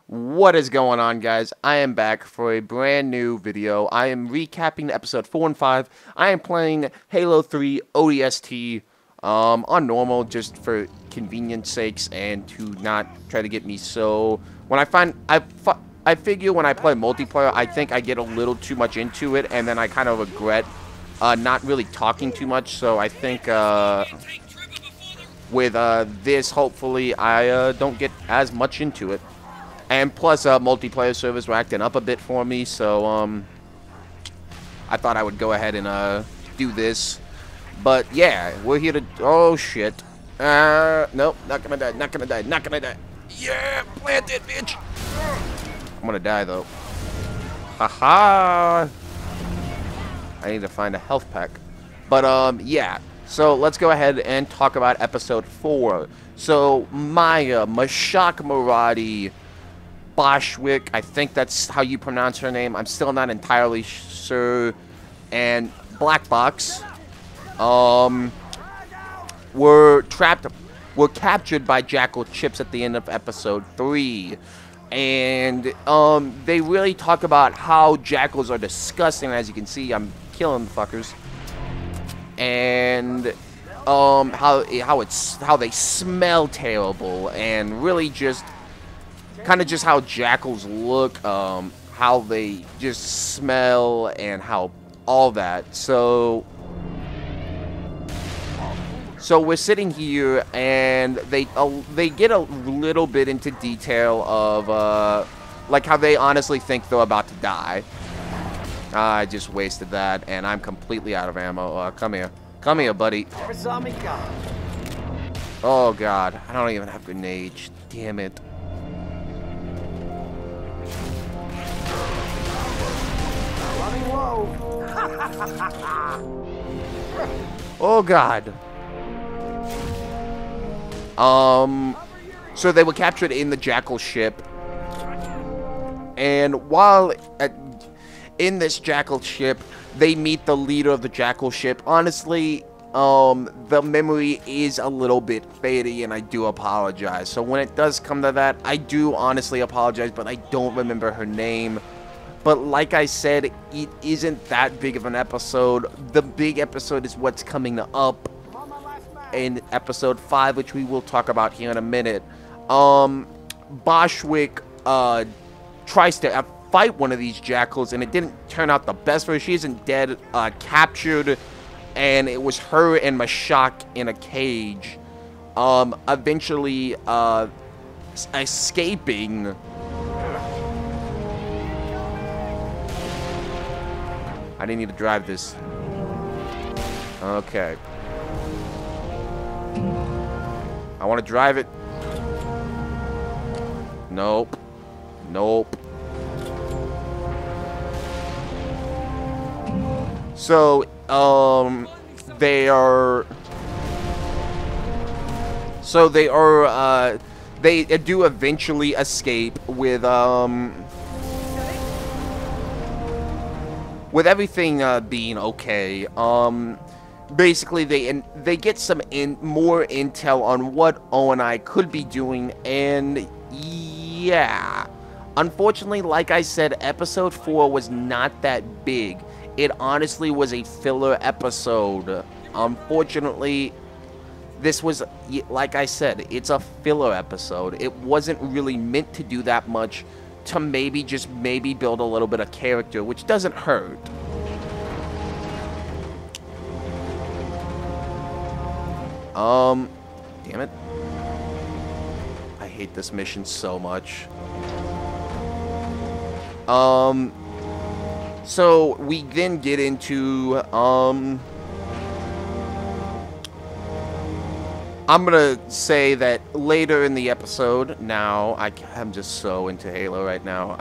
What is going on, guys? I am back for a brand new video. I am recapping episode 4 and 5. I am playing Halo 3 ODST on normal just for convenience sakes and to not try to get me so... When I figure when I play multiplayer, I think I get a little too much into it and then I kind of regret not really talking too much. So I think with this, hopefully, I don't get as much into it. And plus, multiplayer servers were acting up a bit for me, so I thought I would go ahead and do this. But yeah, we're here to... Oh shit! Nope, not gonna die, not gonna die, not gonna die. Yeah, plant it, bitch. I'm gonna die though. Haha! I need to find a health pack. But yeah. So let's go ahead and talk about episode 4. So Maya Mashak Maradi Boshwick, I think that's how you pronounce her name. I'm still not entirely sure. And Black Box were captured by Jackal Chips at the end of episode 3. And they really talk about how jackals are disgusting. As you can see, I'm killing the fuckers. And how they smell terrible, and really just kind of just how jackals look, how they just smell, and how all that. So we're sitting here, and they get a little bit into detail of like how they honestly think they're about to die. I just wasted that, and I'm completely out of ammo. Come here. Come here, buddy. Oh, God. I don't even have grenades. Damn it. Oh, God. So they were captured in the Jackal ship. And while in this Jackal ship, they meet the leader of the Jackal ship. Honestly, the memory is a little bit fading, and I do apologize. So when it does come to that, I do honestly apologize, but I don't remember her name. But like I said, it isn't that big of an episode. The big episode is what's coming up in episode 5, which we will talk about here in a minute. Boshwick tries to fight one of these jackals, and it didn't turn out the best for her. She isn't dead, captured, and it was her and Mashak in a cage, eventually escaping. I didn't need to drive this. Okay. I want to drive it. Nope. Nope. So, they do eventually escape with everything being okay. Basically they get some more intel on what ONI could be doing, and yeah. Unfortunately, like I said, episode 4 was not that big. It honestly was a filler episode. Unfortunately, this was, like I said, it's a filler episode. It wasn't really meant to do that much, to maybe build a little bit of character, which doesn't hurt. Damn it. I hate this mission so much. So we then get into, I'm gonna say that later in the episode, now, I'm just so into Halo right now.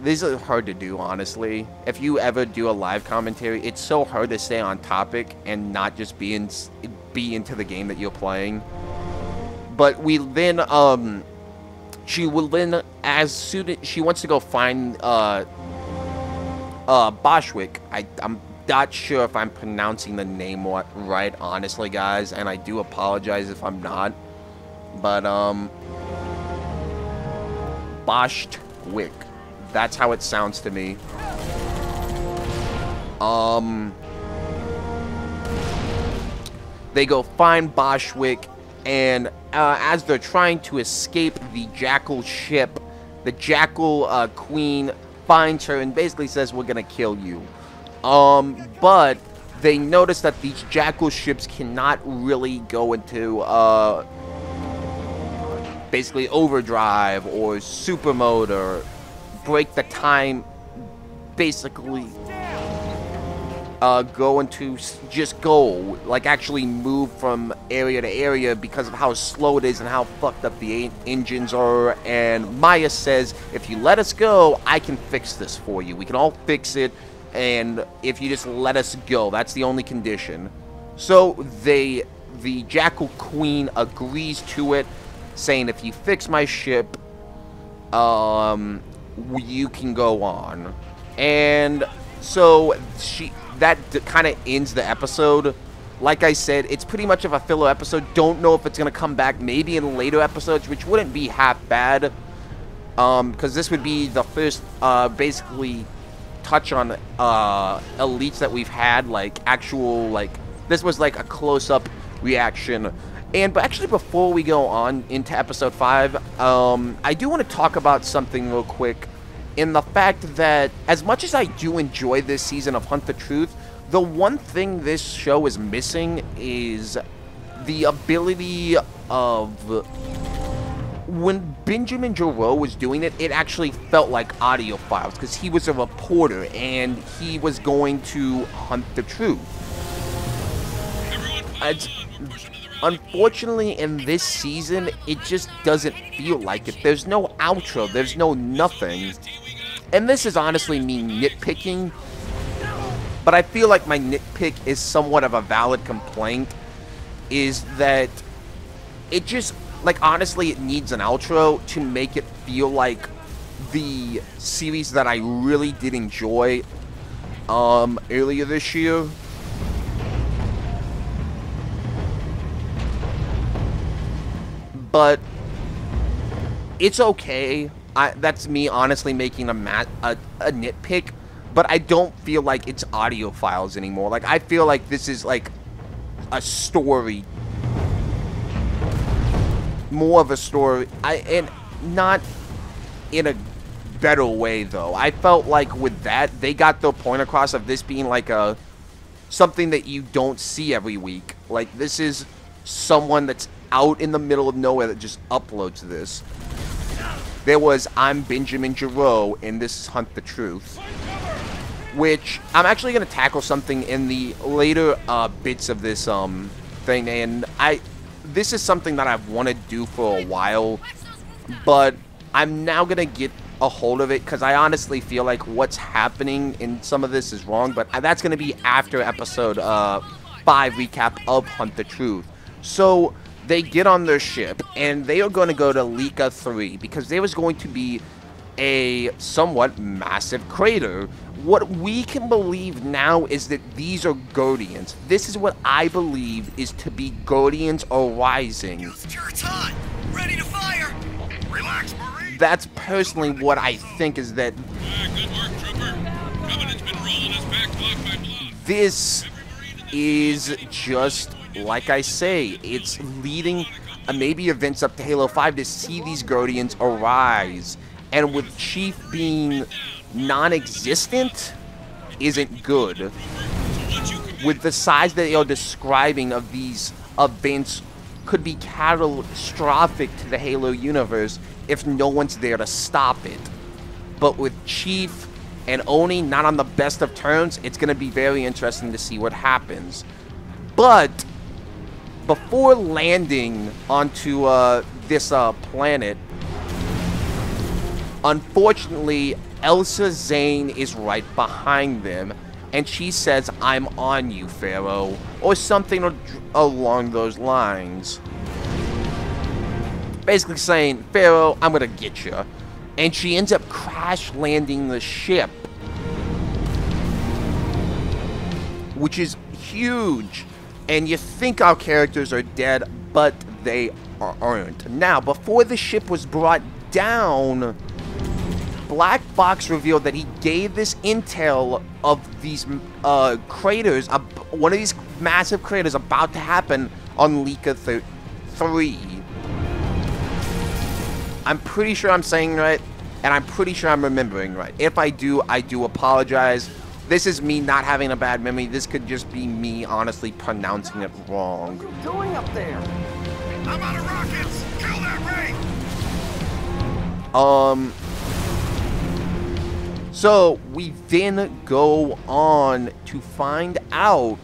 These are hard to do, honestly. If you ever do a live commentary, it's so hard to stay on topic and not just be into the game that you're playing. But we then, she will then, as soon as she wants to go find, Boshwick. I'm not sure if I'm pronouncing the name right, honestly, guys, and I do apologize if I'm not. But, Bashwick. That's how it sounds to me. They go find Bashwick, and as they're trying to escape the Jackal ship, the Jackal Queen finds her and basically says, we're gonna kill you. But they notice that these Jackal ships cannot really go into basically overdrive or super mode or break the time, basically go into just go, like actually move from area to area because of how slow it is and how fucked up the engines are. And Maya says, if you let us go, I can fix this for you. We can all fix it, and if you just let us go, that's the only condition. So the Jackal Queen agrees to it, saying if you fix my ship, you can go on. And so that kind of ends the episode. Like I said, it's pretty much of a filler episode. Don't know if it's going to come back maybe in later episodes, which wouldn't be half bad. Because this would be the first, basically, touch on elites that we've had. Like, actual, like, this was like a close-up reaction. But actually, before we go on into episode 5, I do want to talk about something real quick. In the fact that, as much as I do enjoy this season of Hunt the Truth, the one thing this show is missing is the ability of... When Benjamin Giraud was doing it, it actually felt like audio files, because he was a reporter, and he was going to hunt the truth. Unfortunately, in this season, it just doesn't feel like it. There's no outro, there's no nothing. And this is honestly me nitpicking, but I feel like my nitpick is somewhat of a valid complaint, is that it just, like, honestly, it needs an outro to make it feel like the series that I really did enjoy earlier this year. But it's okay. That's me honestly making a nitpick, but I don't feel like it's audio files anymore. Like, I feel like this is like a story, more of a story, and not in a better way though. I felt like with that, they got the point across of this being like something that you don't see every week. Like, this is someone that's out in the middle of nowhere that just uploads this. There was I'm Benjamin Giraud, and this is Hunt the Truth, which I'm actually going to tackle something in the later bits of this thing, and this is something that I've wanted to do for a while, but I'm now going to get a hold of it because I honestly feel like what's happening in some of this is wrong, but that's going to be after episode 5 recap of Hunt the Truth. So they get on their ship, and they are going to go to Lika 3, because there was going to be a somewhat massive crater. What we can believe now is that these are Guardians. This is what I believe is to be Guardians arising. Ready to fire. Relax, Marine. That's personally what I think, is that Good work, Trooper. Covenant's been rolling us back block by block. this is just... Like I say, it's leading maybe events up to Halo 5 to see these Guardians arise. And with Chief being non-existent, isn't good. With the size that you're describing of these events, could be catastrophic to the Halo universe if no one's there to stop it. But with Chief and Oni not on the best of terms, it's going to be very interesting to see what happens. But before landing onto this planet, unfortunately, Elsa Zane is right behind them, and she says, I'm on you, Pharaoh, or something along those lines. Basically saying, Pharaoh, I'm gonna get you. And she ends up crash landing the ship, which is huge. And you think our characters are dead, but they aren't. Now, before the ship was brought down, black box revealed that he gave this intel of these craters, one of these massive craters about to happen on Lika 3. I'm pretty sure I'm saying right, and I'm pretty sure I'm remembering right. If I do apologize. This is me not having a bad memory. This could just be me honestly pronouncing it wrong. What are you doing up there? I'm out of rockets! Kill that ray! So we then go on to find out.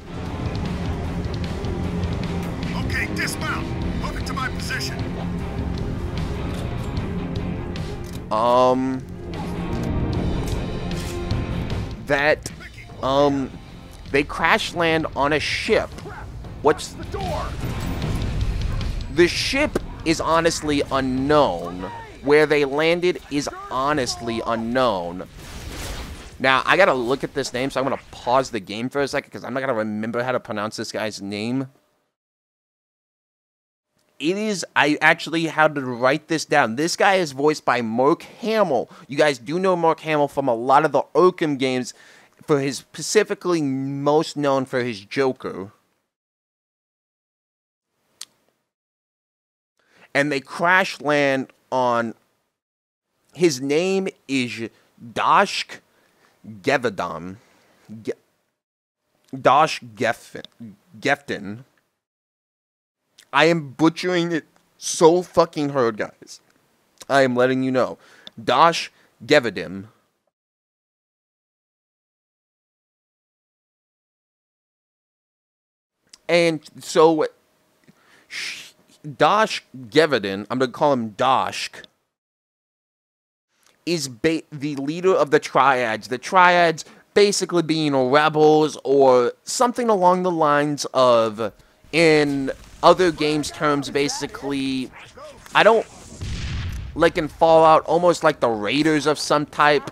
Okay, dismount. Move it to my position. That they crash land on a ship. What's the door? The ship is honestly unknown. Where they landed is honestly unknown. Now, I gotta look at this name, so I'm gonna pause the game for a second, because I'm not gonna remember how to pronounce this guy's name. I actually had to write this down. This guy is voiced by Mark Hamill. You guys do know Mark Hamill from a lot of the Arkham games, for his specifically most known for his Joker. And they crash land on, his name is Dashk Gevedon. Dosh Gefton. I am butchering it so fucking hard, guys. I am letting you know. Dosh Gevedim. And so, Dosh Gevedin, I'm going to call him Doshk, is the leader of the Triads. The Triads basically being rebels or something along the lines of, in other games terms, basically, I don't, like in Fallout, almost like the Raiders of some type.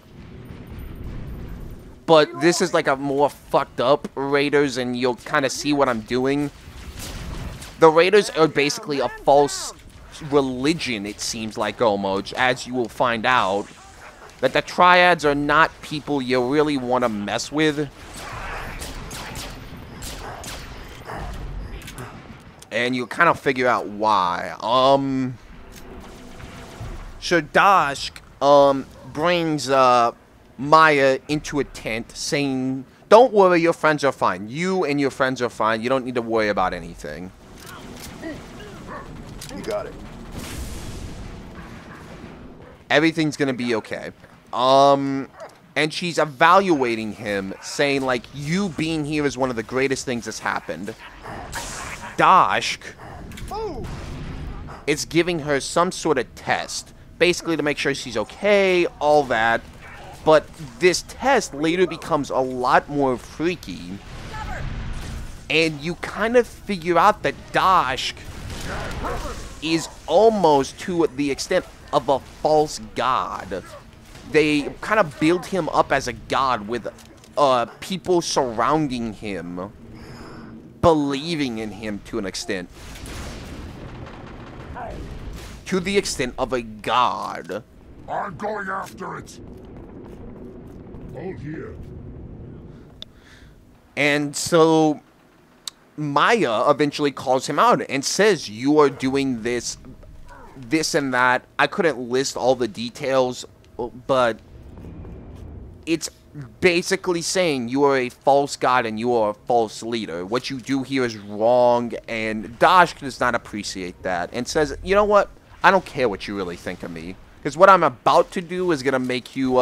But this is like a more fucked up Raiders, and you'll kind of see what I'm doing. The Raiders are basically a false religion, it seems like, almost, as you will find out. That the Triads are not people you really want to mess with. And you'll kind of figure out why. So Dashk, brings, Maya into a tent, saying, don't worry, your friends are fine. You and your friends are fine. You don't need to worry about anything. You got it. Everything's gonna be okay. And she's evaluating him, saying, like, you being here is one of the greatest things that's happened. Dashk is giving her some sort of test, basically to make sure she's okay, all that. But this test later becomes a lot more freaky. And you kind of figure out that Dashk is almost to the extent of a false god. They kind of build him up as a god with people surrounding him, believing in him to an extent. To the extent of a god. I'm going after it. Hold here. And so Maya eventually calls him out and says, you are doing this and that. I couldn't list all the details, but it's basically saying you are a false god and you are a false leader. What you do here is wrong, and Dashk does not appreciate that and says, you know what? I don't care what you really think of me, because what I'm about to do is going to make you,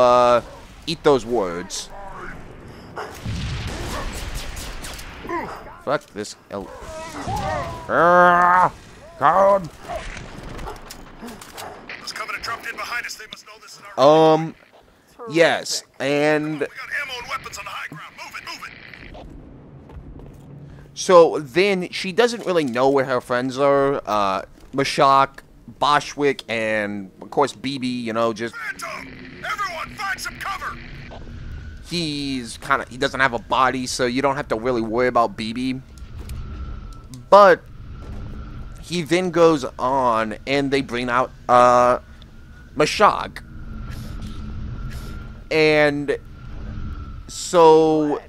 eat those words. Fuck this. God. This covenant dropped in behind us. They must know this is our Yes, and We got ammo and weapons on the high ground. Move it. so then she doesn't really know where her friends are. Mashak, Boshwick, and of course BB, you know, just Phantom! Everyone, find some cover! he doesn't have a body, so you don't have to really worry about BB. But he then goes on and they bring out Mashak. And so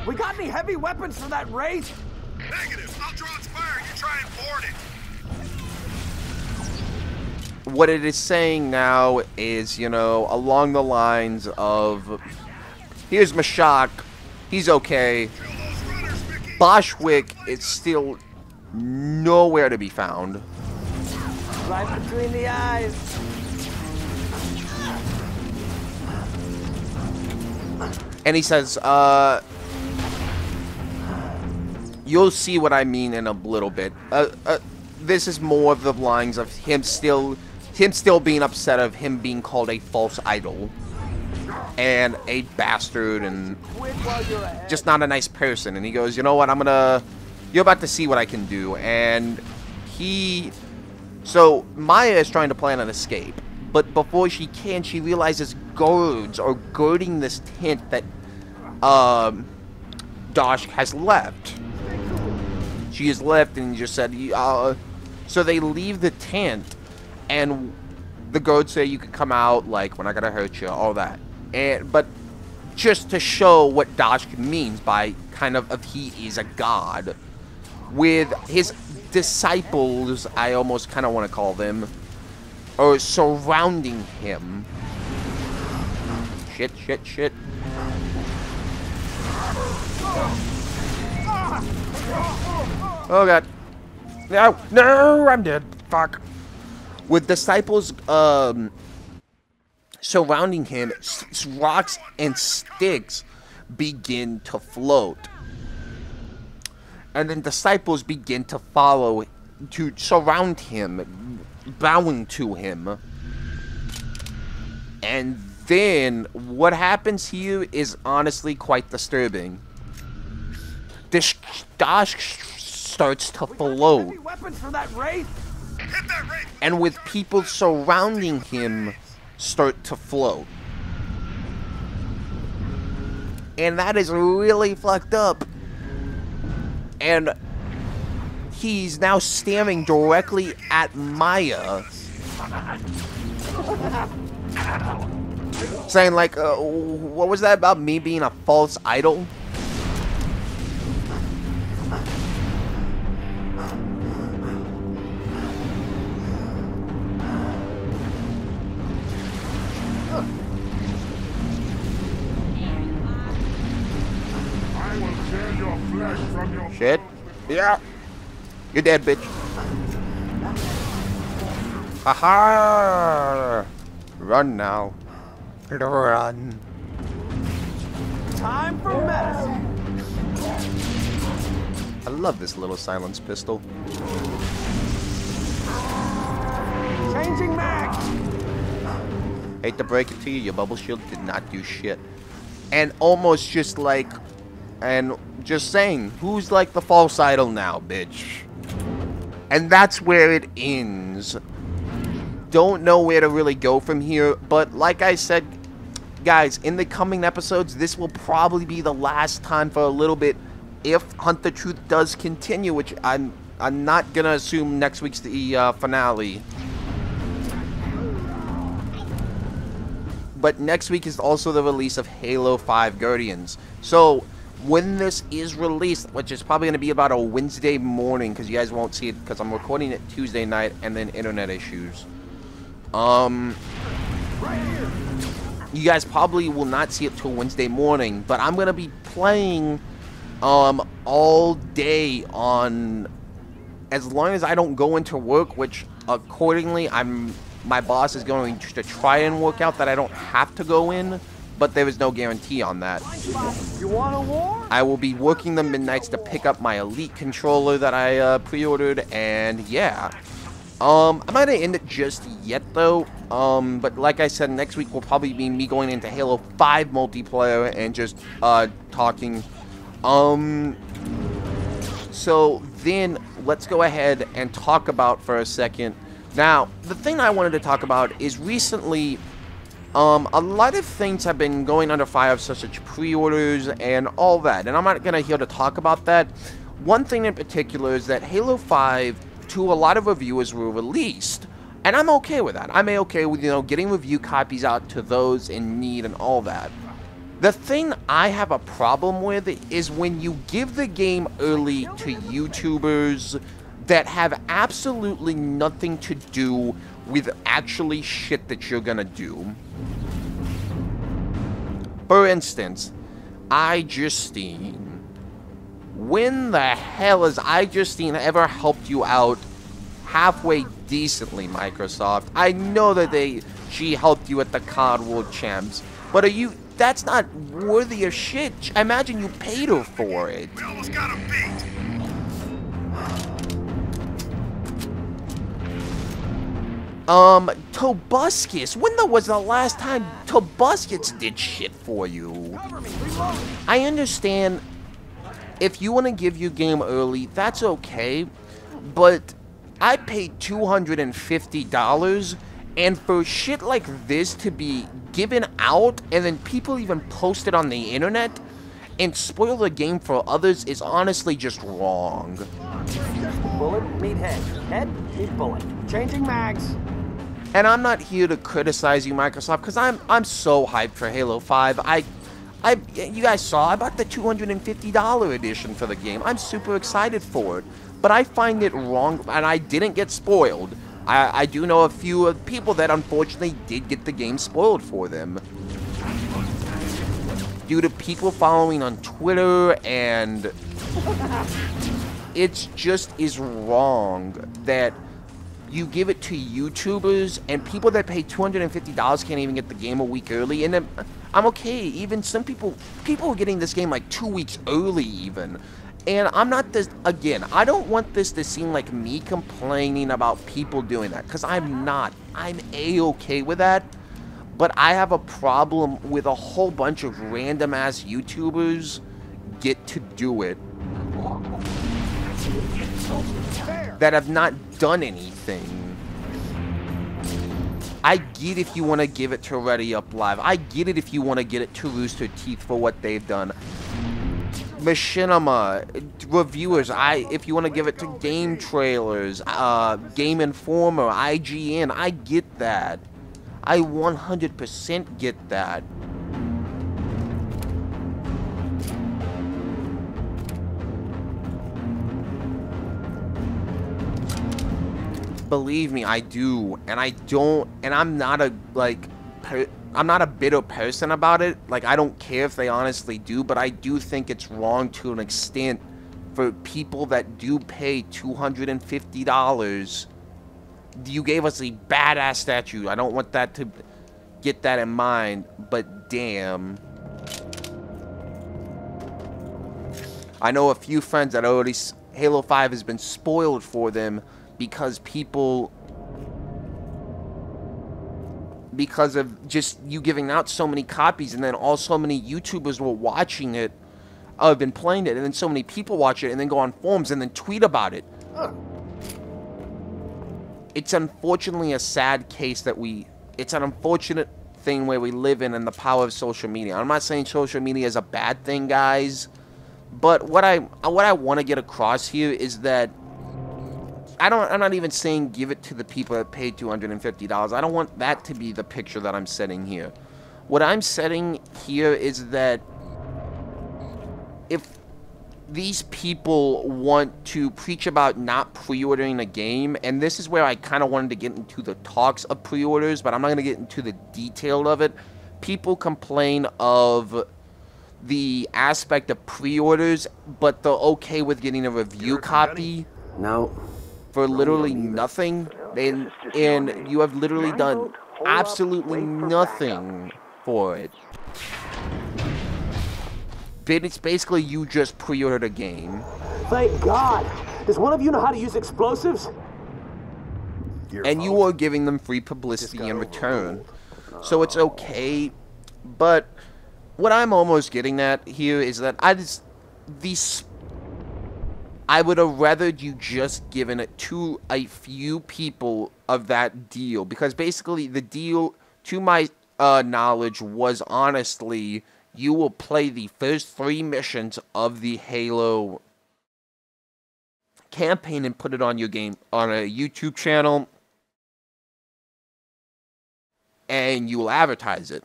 We got any heavy weapons for that race? Negative. I'll draw its fire. You try and board it. what it is saying now is, you know, along the lines of, here's Mashak, he's okay. Kill those runners, Mickey. Boschwick is still nowhere to be found. Right between the eyes. And he says, you'll see what I mean in a little bit. This is more of the lines of him still being upset of him being called a false idol and a bastard and Quit while you're ahead. just not a nice person. And he goes, you know what, you're about to see what I can do. And so Maya is trying to plan an escape, but before she can, she realizes guards are guarding this tent that Dosh has left. She has left and just said, so they leave the tent, and the guards say you can come out, like, we're not gonna hurt you, all that. But just to show what Dosh means by kind of he is a god. With his disciples, I almost kind of want to call them, are surrounding him. Shit. Oh god. No, I'm dead. Fuck. With disciples surrounding him, rocks and sticks begin to float. And then disciples begin to follow, to surround him, bowing to him. And then what happens here is honestly quite disturbing. This Dosh starts to float. Heavy weapons for that race? Hit that rate. And with people surrounding him start to float. And that is really fucked up. And he's now staring directly at Maya. Saying like, what was that about me being a false idol? I will tear your flesh from your Shit. Yeah. You're dead, bitch. Haha. Run now. Run. Time for medicine. I love this little silence pistol. Changing max. Hate to break it to you, your bubble shield did not do shit. And almost just like, and just saying, who's like the false idol now, bitch? And that's where it ends. Don't know where to really go from here, but like I said, guys, in the coming episodes, this will probably be the last time for a little bit if Hunt the Truth does continue, which I'm not gonna assume next week's the finale. But next week is also the release of Halo 5 Guardians. So when this is released, which is probably going to be about a Wednesday morning, because you guys won't see it because I'm recording it Tuesday night and then internet issues. You guys probably will not see it till Wednesday morning, but I'm going to be playing all day on, as long as I don't go into work, which accordingly my boss is going to try and work out that I don't have to go in, but there is no guarantee on that. You want a war? I will be working the midnights to pick up my Elite controller that I pre-ordered, and yeah. I'm not gonna end it just yet though, but like I said, next week will probably be me going into Halo 5 multiplayer and just talking. So then let's go ahead and talk about for a second. Now, the thing I wanted to talk about is recently, a lot of things have been going under fire, such as pre-orders and all that, and I'm not going to here to talk about that. One thing in particular is that Halo 5, to a lot of reviewers, were released, And I'm okay with that. I'm okay with, you know, getting review copies out to those in need and all that. The thing I have a problem with is when you give the game early to YouTubers that have absolutely nothing to do with actually shit that you're gonna do. For instance, iJustine. When the hell has iJustine ever helped you out halfway decently, Microsoft? I know that she helped you at the COD World Champs, but that's not worthy of shit. I imagine you paid her for it. We almost got him beat. Tobuscus. When was the last time Tobuscus did shit for you? I understand if you want to give your game early, that's okay, but I paid $250, and for shit like this to be given out, and then people even post it on the internet, and spoil the game for others is honestly just wrong. Bullet, meet head. Head, meet bullet. Changing mags. And I'm not here to criticize you, Microsoft, because I'm so hyped for Halo 5. You guys saw, I bought the $250 edition for the game. I'm super excited for it. But I find it wrong, and I didn't get spoiled. I do know a few people that unfortunately did get the game spoiled for them. Due to people following on Twitter, and it just is wrong that you give it to YouTubers, and people that pay $250 can't even get the game a week early. And then, I'm okay. Even some people are getting this game like 2 weeks early even. And I'm not this, again, I don't want this to seem like me complaining about people doing that, because I'm not. I'm A-okay with that. But I have a problem with a whole bunch of random-ass YouTubers get to do it that have not done anything. I get if you want to give it to Ready Up Live. I get it if you want to get it to Rooster Teeth for what they've done. Machinima, reviewers, if you want to give it to Game Trailers, Game Informer, IGN, I get that. I 100% get that. Believe me, I do, and I don't, and I'm not a, I'm not a bitter person about it. Like, I don't care if they honestly do, but I do think it's wrong to an extent for people that do pay $250. You gave us a badass statue. I don't want that to get that in mind, but damn. I know a few friends that already, Halo 5 has been spoiled for them because because of just you giving out so many copies, and then so many YouTubers were watching it, have been playing it, and then so many people watch it, and then go on forums and then tweet about it. It's unfortunately a sad case that it's an unfortunate thing where we live in the power of social media. I'm not saying social media is a bad thing, guys, but what I want to get across here is that I'm not even saying give it to the people that paid $250. I don't want that to be the picture that I'm setting here. What I'm setting here is that if these people want to preach about not pre-ordering a game, and this is where I kind of wanted to get into the talks of pre-orders, but I'm not going to get into the detail of it. People complain of the aspect of pre-orders, but they're okay with getting a review copy. No. For literally nothing, and you have literally done absolutely nothing for it. It's basically you just pre-ordered a game. Thank God. Does one of you know how to use explosives? And you are giving them free publicity in return. So it's okay, but what I'm almost getting at here is that I would have rather you just given it to a few people of that deal, because basically the deal, to my knowledge, was honestly you will play the first 3 missions of the Halo campaign and put it on your game on a YouTube channel, and you will advertise it.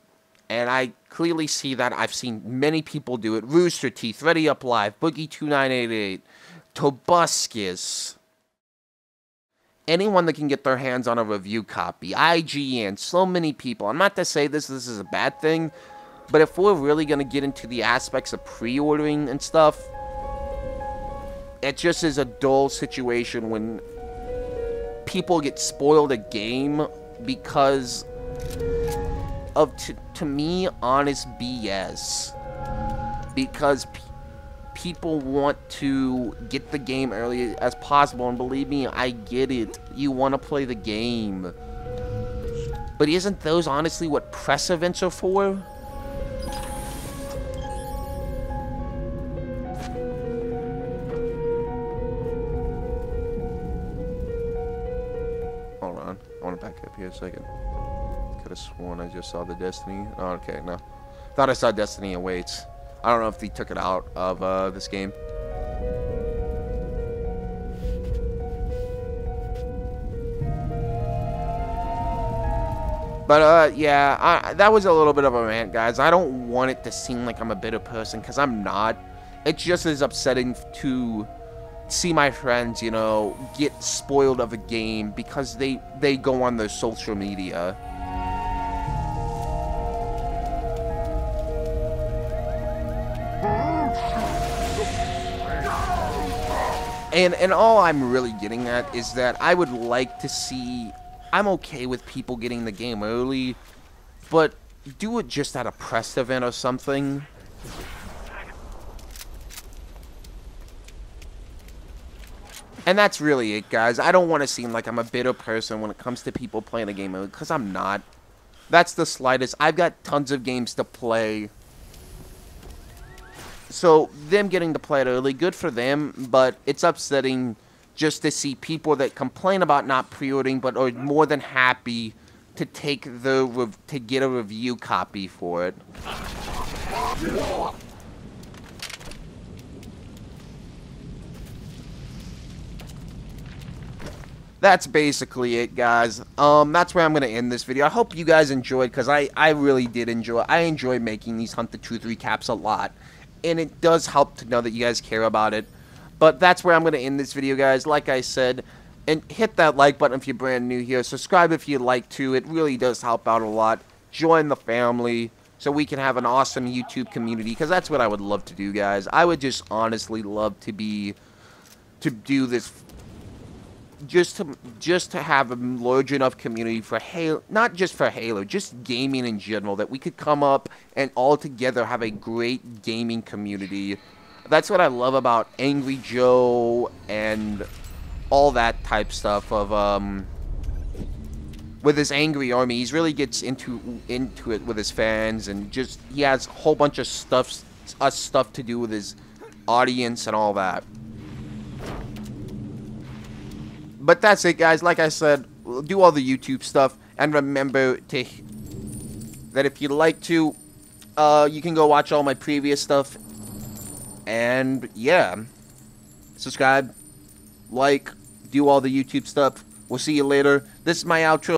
And I clearly see that. I've seen many people do it. Rooster Teeth, Ready Up Live, Boogie2988, Tobuscus. Anyone that can get their hands on a review copy. IGN, so many people. I'm not to say this is a bad thing, but if we're really going to get into the aspects of pre-ordering and stuff, it just is a dull situation when people get spoiled a game because of, to me, honest BS. Because people want to get the game early as possible, and believe me, I get it. You want to play the game. But isn't those honestly what press events are for? Hold on. I want to back up here a second. Could have sworn I just saw the Destiny. Oh, okay, no. Thought I saw Destiny Awaits. I don't know if they took it out of this game. But, yeah, that was a little bit of a rant, guys. I don't want it to seem like I'm a bitter person, because I'm not. It just is upsetting to see my friends, you know, get spoiled of a game because they go on their social media. And all I'm really getting at is that I would like to see... I'm okay with people getting the game early, but do it just at a press event or something. And that's really it, guys. I don't want to seem like I'm a bitter person when it comes to people playing a game early, because I'm not. That's the slightest. I've got tons of games to play. So, them getting to play it early, good for them, but it's upsetting just to see people that complain about not pre-ordering, but are more than happy to take to get a review copy for it. That's basically it, guys. That's where I'm going to end this video. I hope you guys enjoyed, because I really did enjoy it. I enjoy making these Hunt the Truth recaps a lot. And it does help to know that you guys care about it. But that's where I'm going to end this video, guys. Like I said, and hit that like button if you're brand new here. Subscribe if you'd like to. It really does help out a lot. Join the family so we can have an awesome YouTube community, because that's what I would love to do, guys. I would just honestly love to do this, just to have a large enough community for Halo, not just for Halo, just gaming in general, that we could come up and all together have a great gaming community. That's what I love about Angry Joe and all that type stuff of with his angry army. He really gets into it with his fans, and just he has a whole bunch of stuff to do with his audience and all that. But that's it, guys. Like I said, we'll do all the YouTube stuff. And remember that if you'd like to, you can go watch all my previous stuff. And, yeah. Subscribe. Like. Do all the YouTube stuff. We'll see you later. This is my outro.